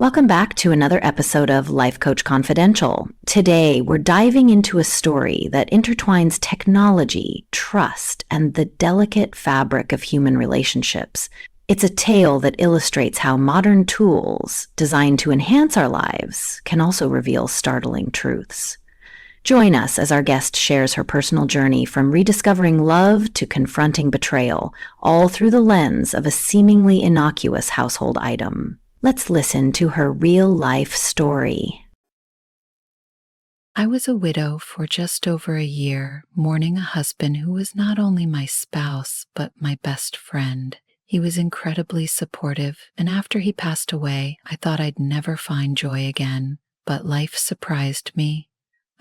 Welcome back to another episode of Life Coach Confidential. Today, we're diving into a story that intertwines technology, trust, and the delicate fabric of human relationships. It's a tale that illustrates how modern tools, designed to enhance our lives, can also reveal startling truths. Join us as our guest shares her personal journey from rediscovering love to confronting betrayal, all through the lens of a seemingly innocuous household item. Let's listen to her real-life story. I was a widow for just over a year, mourning a husband who was not only my spouse, but my best friend. He was incredibly supportive, and after he passed away, I thought I'd never find joy again. But life surprised me.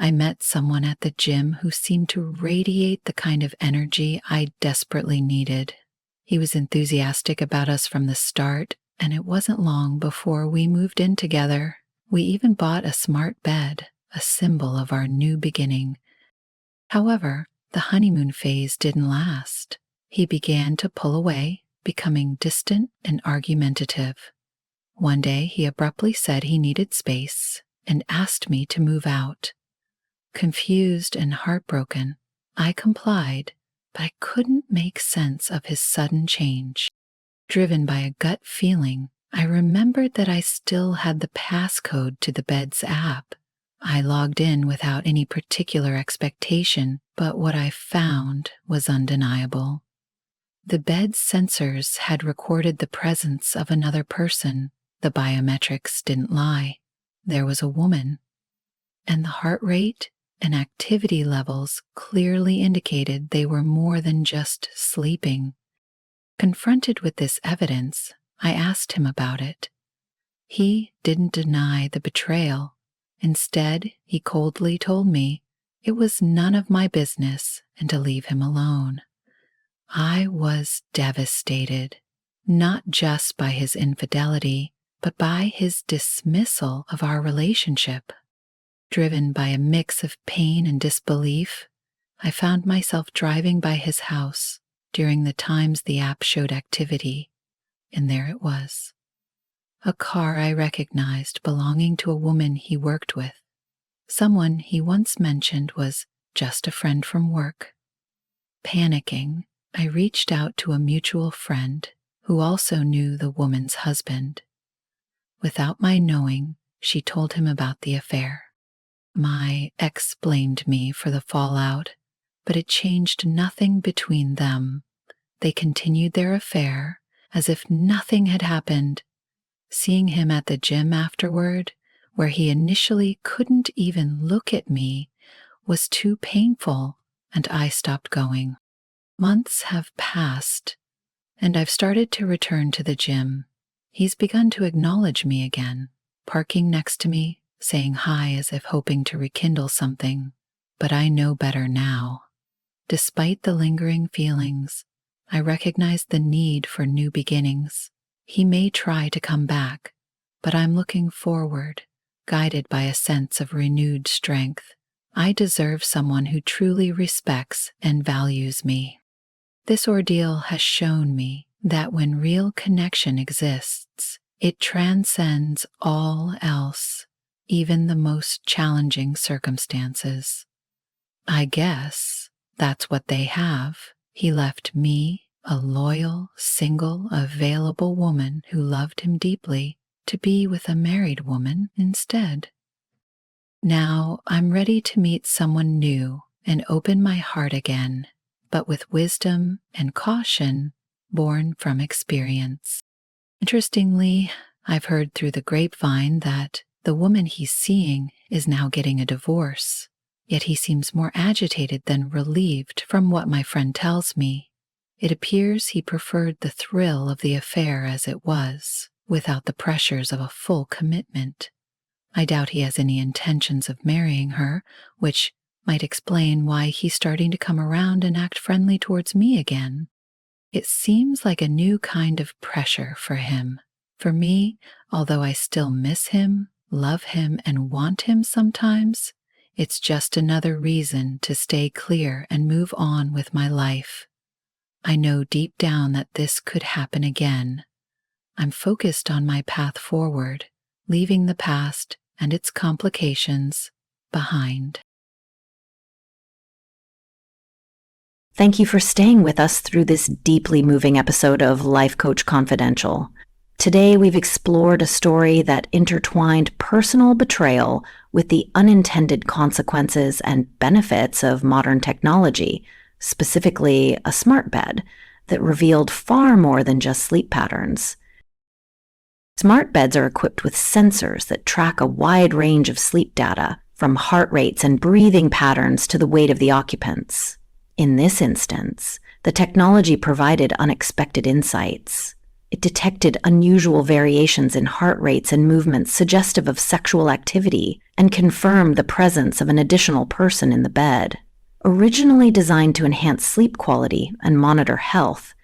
I met someone at the gym who seemed to radiate the kind of energy I desperately needed. He was enthusiastic about us from the start, and it wasn't long before we moved in together. We even bought a smart bed, a symbol of our new beginning. However, the honeymoon phase didn't last. He began to pull away, becoming distant and argumentative. One day, he abruptly said he needed space and asked me to move out. Confused and heartbroken, I complied, but I couldn't make sense of his sudden change. Driven by a gut feeling, I remembered that I still had the passcode to the bed's app. I logged in without any particular expectation, but what I found was undeniable. The bed's sensors had recorded the presence of another person. The biometrics didn't lie. There was a woman, and the heart rate and activity levels clearly indicated they were more than just sleeping. Confronted with this evidence, I asked him about it. He didn't deny the betrayal. Instead, he coldly told me it was none of my business and to leave him alone. I was devastated, not just by his infidelity, but by his dismissal of our relationship. Driven by a mix of pain and disbelief, I found myself driving by his house during the times the app showed activity, and there it was. A car I recognized belonging to a woman he worked with. Someone he once mentioned was just a friend from work. Panicking, I reached out to a mutual friend who also knew the woman's husband. Without my knowing, she told him about the affair. My ex blamed me for the fallout, but it changed nothing between them. They continued their affair as if nothing had happened. Seeing him at the gym afterward, where he initially couldn't even look at me, was too painful, and I stopped going. Months have passed, and I've started to return to the gym. He's begun to acknowledge me again, parking next to me, saying hi as if hoping to rekindle something. But I know better now. Despite the lingering feelings, I recognize the need for new beginnings. He may try to come back, but I'm looking forward, guided by a sense of renewed strength. I deserve someone who truly respects and values me. This ordeal has shown me that when real connection exists, it transcends all else, even the most challenging circumstances. I guess that's what they have. He left me, a loyal, single, available woman who loved him deeply, to be with a married woman instead. Now I'm ready to meet someone new and open my heart again, but with wisdom and caution born from experience. Interestingly, I've heard through the grapevine that the woman he's seeing is now getting a divorce. Yet he seems more agitated than relieved from what my friend tells me. It appears he preferred the thrill of the affair as it was, without the pressures of a full commitment. I doubt he has any intentions of marrying her, which might explain why he's starting to come around and act friendly towards me again. It seems like a new kind of pressure for him. For me, although I still miss him, love him, and want him sometimes, it's just another reason to stay clear and move on with my life. I know deep down that this could happen again. I'm focused on my path forward, leaving the past and its complications behind. Thank you for staying with us through this deeply moving episode of Life Coach Confidential. Today, we've explored a story that intertwined personal betrayal with the unintended consequences and benefits of modern technology, specifically a smart bed that revealed far more than just sleep patterns. Smart beds are equipped with sensors that track a wide range of sleep data, from heart rates and breathing patterns to the weight of the occupants. In this instance, the technology provided unexpected insights. It detected unusual variations in heart rates and movements suggestive of sexual activity and confirmed the presence of an additional person in the bed. Originally designed to enhance sleep quality and monitor health,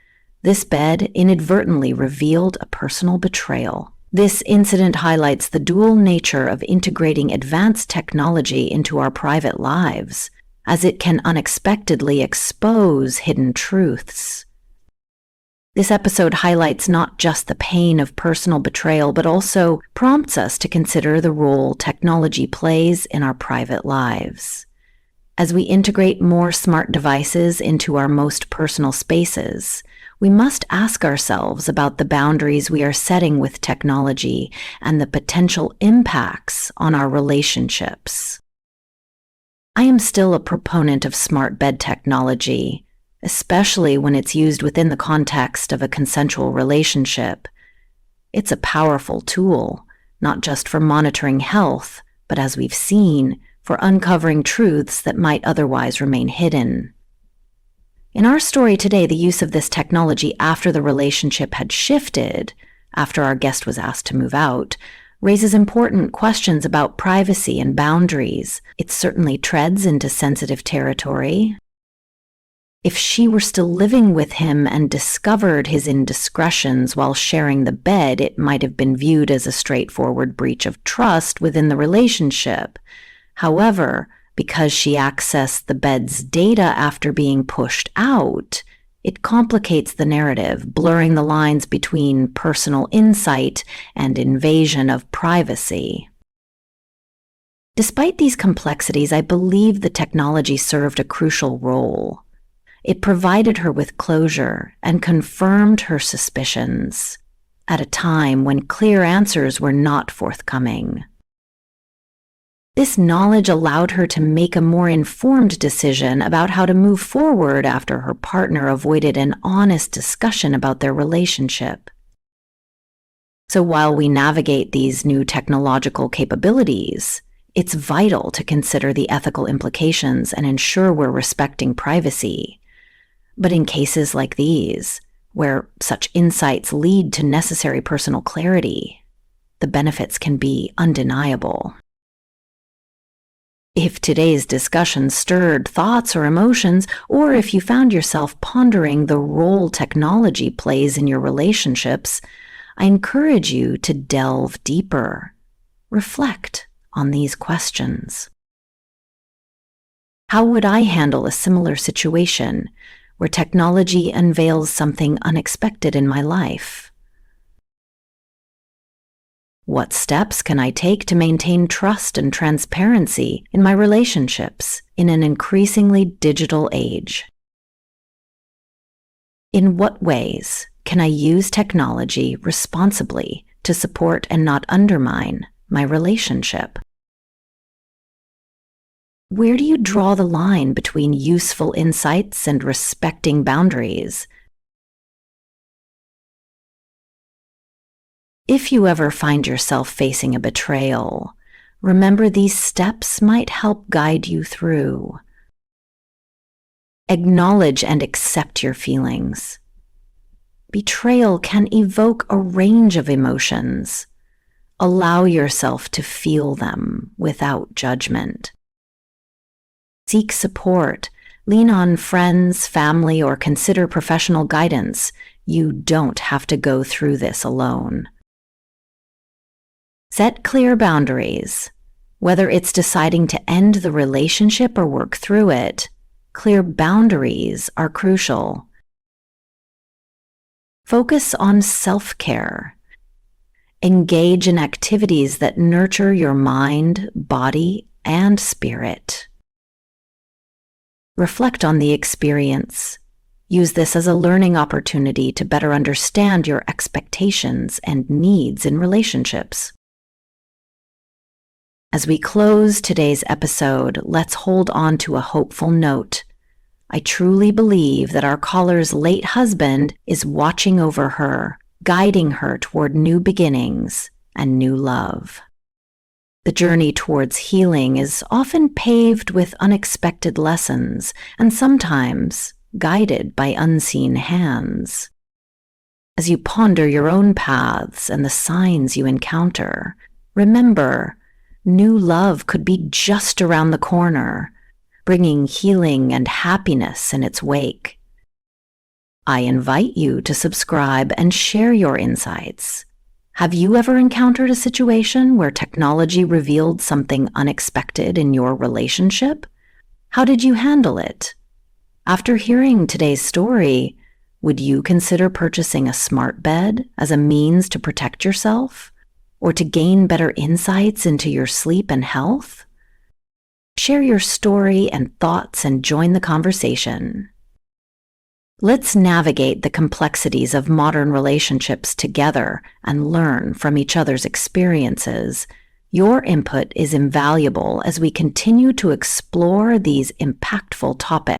this bed inadvertently revealed a personal betrayal. This incident highlights the dual nature of integrating advanced technology into our private lives, as it can unexpectedly expose hidden truths. This episode highlights not just the pain of personal betrayal, but also prompts us to consider the role technology plays in our private lives. As we integrate more smart devices into our most personal spaces, we must ask ourselves about the boundaries we are setting with technology and the potential impacts on our relationships. I am still a proponent of smart bed technology, especially when it's used within the context of a consensual relationship. It's a powerful tool, not just for monitoring health, but as we've seen, for uncovering truths that might otherwise remain hidden. In our story today, the use of this technology after the relationship had shifted, after our guest was asked to move out, raises important questions about privacy and boundaries. It certainly treads into sensitive territory. If she were still living with him and discovered his indiscretions while sharing the bed, it might have been viewed as a straightforward breach of trust within the relationship. However, because she accessed the bed's data after being pushed out, it complicates the narrative, blurring the lines between personal insight and invasion of privacy. Despite these complexities, I believe the technology served a crucial role. It provided her with closure and confirmed her suspicions at a time when clear answers were not forthcoming. This knowledge allowed her to make a more informed decision about how to move forward after her partner avoided an honest discussion about their relationship. So while we navigate these new technological capabilities, it's vital to consider the ethical implications and ensure we're respecting privacy. But in cases like these, where such insights lead to necessary personal clarity, the benefits can be undeniable. If today's discussion stirred thoughts or emotions, or if you found yourself pondering the role technology plays in your relationships, I encourage you to delve deeper. Reflect on these questions. How would I handle a similar situation where technology unveils something unexpected in my life? What steps can I take to maintain trust and transparency in my relationships in an increasingly digital age? In what ways can I use technology responsibly to support and not undermine my relationship? Where do you draw the line between useful insights and respecting boundaries? If you ever find yourself facing a betrayal, remember these steps might help guide you through. Acknowledge and accept your feelings. Betrayal can evoke a range of emotions. Allow yourself to feel them without judgment. Seek support. Lean on friends, family, or consider professional guidance. You don't have to go through this alone. Set clear boundaries. Whether it's deciding to end the relationship or work through it, clear boundaries are crucial. Focus on self-care. Engage in activities that nurture your mind, body, and spirit. Reflect on the experience. Use this as a learning opportunity to better understand your expectations and needs in relationships. As we close today's episode, let's hold on to a hopeful note. I truly believe that our caller's late husband is watching over her, guiding her toward new beginnings and new love. The journey towards healing is often paved with unexpected lessons and sometimes guided by unseen hands. As you ponder your own paths and the signs you encounter, remember, new love could be just around the corner, bringing healing and happiness in its wake. I invite you to subscribe and share your insights. Have you ever encountered a situation where technology revealed something unexpected in your relationship? How did you handle it? After hearing today's story, would you consider purchasing a smart bed as a means to protect yourself or to gain better insights into your sleep and health? Share your story and thoughts and join the conversation. Let's navigate the complexities of modern relationships together and learn from each other's experiences. Your input is invaluable as we continue to explore these impactful topics.